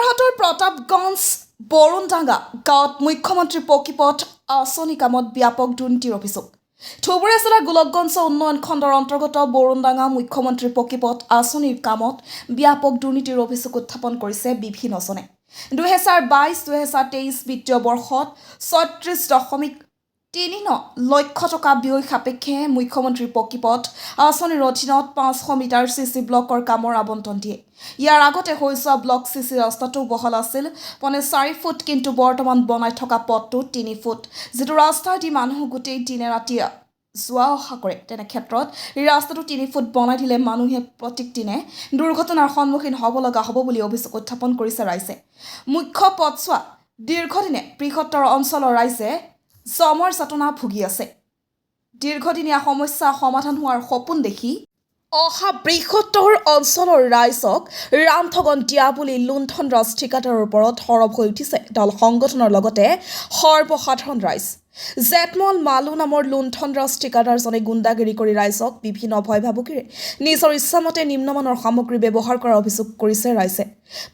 যোৰহাটৰ প্ৰতাপগঞ্জ বৰুণডাঙ্গা গাঁৱত মুখ্যমন্ত্ৰী পকীপথ আঁচনি কামত ব্যাপক দুৰ্নীতিৰ অভিযোগ। ধুবুৰী জিলাৰ গোলকগঞ্জ উন্নয়ন খণ্ডৰ অন্তৰ্গত বৰুণডাঙ্গা মুখ্যমন্ত্ৰী পকীপথ আঁচনিৰ কামত ব্যাপক দুৰ্নীতিৰ অভিযোগ উত্থাপন কৰিছে বিভিন্নজনে। 2022-2023 বিত্তীয় বৰ্ষত 36.39 লক্ষ টকা ব্যয় সাপেক্ষে মুখ্যমন্ত্ৰী পকীপথ আঁচনিৰ অধীনত 500 মিটাৰ চিচি ব্লকৰ কামৰ আবণ্টন দিয়ে। ইয়াৰ আগতে হৈ যোৱা ব্লক চিচি ৰাস্তাটো বহল আছিল 4 ফুট, কিন্তু বৰ্তমান বনাই থকা পথটো 3 ফুট, যিটো ৰাস্তা দি মানুহ গোটেই দিনে ৰাতিয়ে যোৱা অহা কৰে। তেনে ক্ষেত্ৰত এই ৰাস্তাটো 3 ফুট বনাই দিলে মানুহে প্ৰত্যেক দিনে দুৰ্ঘটনাৰ সন্মুখীন হ'ব লগা হ'ব বুলি অভিযোগ উত্থাপন কৰিছে ৰাইজে। মুখ্য পথছোৱা দীৰ্ঘদিনে বৃহত্তৰ অঞ্চলৰ ৰাইজে জমৰ যাতনা ভুগি আছে। দীৰ্ঘদিনীয়া সমস্যা সমাধান হোৱাৰ সপোন দেখি অহা বৃহত্তৰ অঞ্চলৰ ৰাইজক ৰামঠগন দিয়া বুলি লুণ্ঠন ৰাজ ঠিকাদাৰৰ ওপৰত সৰব হৈ উঠিছে দল সংগঠনৰ লগতে সৰ্বসাধাৰণ ৰাইজ। জেটমল মালু নামৰ লুণ্ঠন ৰাজ ঠিকাদাৰজনে গুণ্ডাগিৰি কৰি ৰাইজক বিভিন্ন ভয় ভাবুকিৰে নিজৰ ইচ্ছামতে নিম্নমানৰ সামগ্ৰী ব্যৱহাৰ কৰাৰ অভিযোগ কৰিছে ৰাইজে।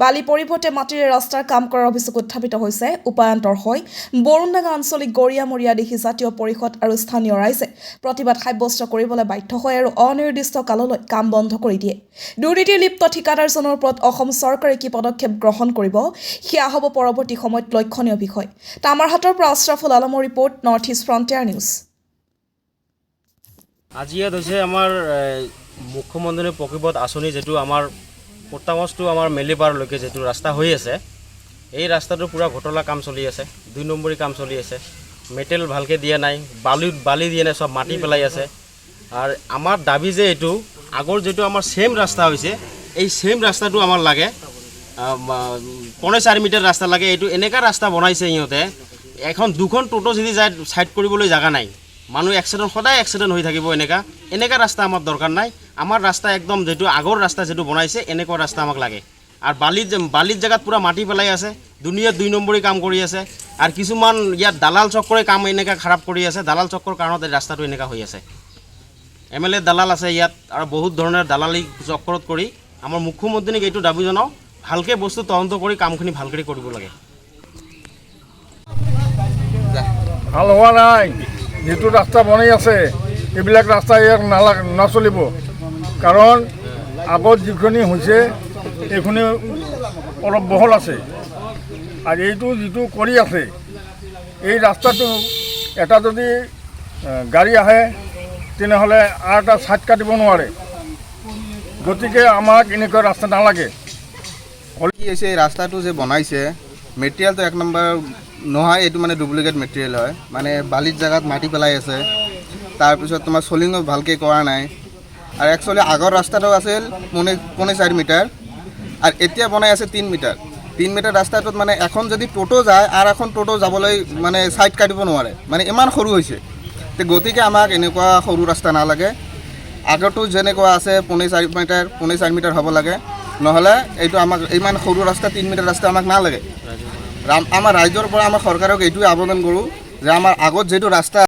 বালি পৰিৱৰ্তে মাটিৰে ৰাস্তাৰ কাম কৰাৰ অভিযোগ উত্থাপিত হৈছে। উপায়ন্তৰ হৈ বৰুণডাঙ্গা আঞ্চলিক গৰিয়ামৰীয়া দিশী জাতীয় পৰিষদ আৰু স্থানীয় ৰাইজে প্ৰতিবাদ সাব্যস্ত কৰিবলৈ বাধ্য হয় আৰু অনিৰ্দিষ্ট কাললৈ কাম বন্ধ কৰি দিয়ে। দুৰ্নীতিৰ লিপ্ত ঠিকাদাৰজনৰ ওপৰত অসম চৰকাৰে কি পদক্ষেপ গ্ৰহণ কৰিব, সেয়া হ'ব পৰৱৰ্তী সময়ত লক্ষণীয় বিষয়। তামাৰহাটৰ পৰা আশ্ৰাফুল আলমৰ report, north east frontier news. আজি ইয়াত হৈছে আমাৰ মুখ্যমন্ত্ৰী পকীপথ আঁচনি, যিটো আমাৰ প্ৰতাপগঞ্জ টু আমাৰ মেলিপাৰলৈকে যিটো ৰাস্তা হৈ আছে, এই ৰাস্তাটো পূৰা ঘটলা কাম চলি আছে, 2 নম্বৰী কাম চলি আছে। মেটেৰিয়েল ভালকৈ দিয়া নাই, বালি দিয়া নাই, চব মাটি পেলাই আছে। আৰু আমাৰ দাবী যে এইটো আগৰ যিটো আমাৰ ছেম ৰাস্তা হৈছে, এই ছেম ৰাস্তাটো আমাৰ লাগে, 4.5 মিটাৰ ৰাস্তা লাগে। এইটো এনেকুৱা ৰাস্তা বনাইছে সিহঁতে, এখন 2খন টোটো যদি যায় ছাইড কৰিবলৈ জেগা নাই, মানুহ এক্সিডেণ্ট সদায় এক্সিডেণ্ট হৈ থাকিব। এনেকুৱা ৰাস্তা আমাৰ দৰকাৰ নাই। আমাৰ ৰাস্তা একদম যিটো আগৰ ৰাস্তা যিটো বনাইছে, এনেকুৱা ৰাস্তা আমাক লাগে। আৰু বালিৰ জেগাত পূৰা মাটি পেলাই আছে, 2 নম্বৰী কাম কৰি আছে। আৰু কিছুমান ইয়াত দালাল চক্ৰৰে কাম এনেকুৱা খাৰাপ কৰি আছে। দালাল চক্ৰৰ কাৰণত এই ৰাস্তাটো এনেকুৱা হৈ আছে। MLA দালাল আছে ইয়াত, আৰু বহুত ধৰণৰ দালালি চক্ৰত কৰি আমাৰ মুখ্যমন্ত্ৰীক এইটো দাবী জনাওঁ, ভালকৈ বস্তু তদন্ত কৰি কামখিনি ভালকৈ কৰিব লাগে। ভাল হোৱা নাই, যিটো ৰাস্তা বনাই আছে এইবিলাক ৰাস্তা ইয়াক নচলিব। কাৰণ আগত যিখিনি হৈছে এইখিনি অলপ বহল আছে, আৰু এইটো যিটো কৰি আছে এই ৰাস্তাটো এটা যদি গাড়ী আহে তেনেহ'লে আৰু এটা ছাইড কাটিব নোৱাৰে। গতিকে আমাক এনেকুৱা ৰাস্তা নালাগে। কি হৈছে, এই ৰাস্তাটো যে বনাইছে মেটেৰিয়েলটো 1 নম্বৰ নহয়, এইটো মানে ডুপ্লিকেট মেটেৰিয়েল হয়। মানে বালিৰ জেগাত মাটি পেলাই আছে, তাৰপিছত তোমাৰ চলিঙো ভালকৈ কৰা নাই। আৰু একচুৱেলি আগৰ ৰাস্তাটো আছিল 4.5 মিটাৰ, আৰু এতিয়া বনাই আছে 3 মিটাৰ। 3 মিটাৰ ৰাস্তাটোত মানে এখন যদি টোটো যায় আৰু এখন টোটো যাবলৈ মানে ছাইড কাটিব নোৱাৰে, মানে ইমান সৰু হৈছে। গতিকে আমাক এনেকুৱা সৰু ৰাস্তা নালাগে। আগৰটো যেনেকুৱা আছে 4.5 মিটাৰ হ'ব লাগে, নহ'লে এইটো আমাক ইমান সৰু ৰাস্তা 3 মিটাৰ ৰাস্তা আমাক নালাগে। আমাৰ ৰাইজৰ পৰা আমাৰ চৰকাৰক এইটোৱে আবেদন কৰোঁ যে আমাৰ আগত যিটো ৰাস্তা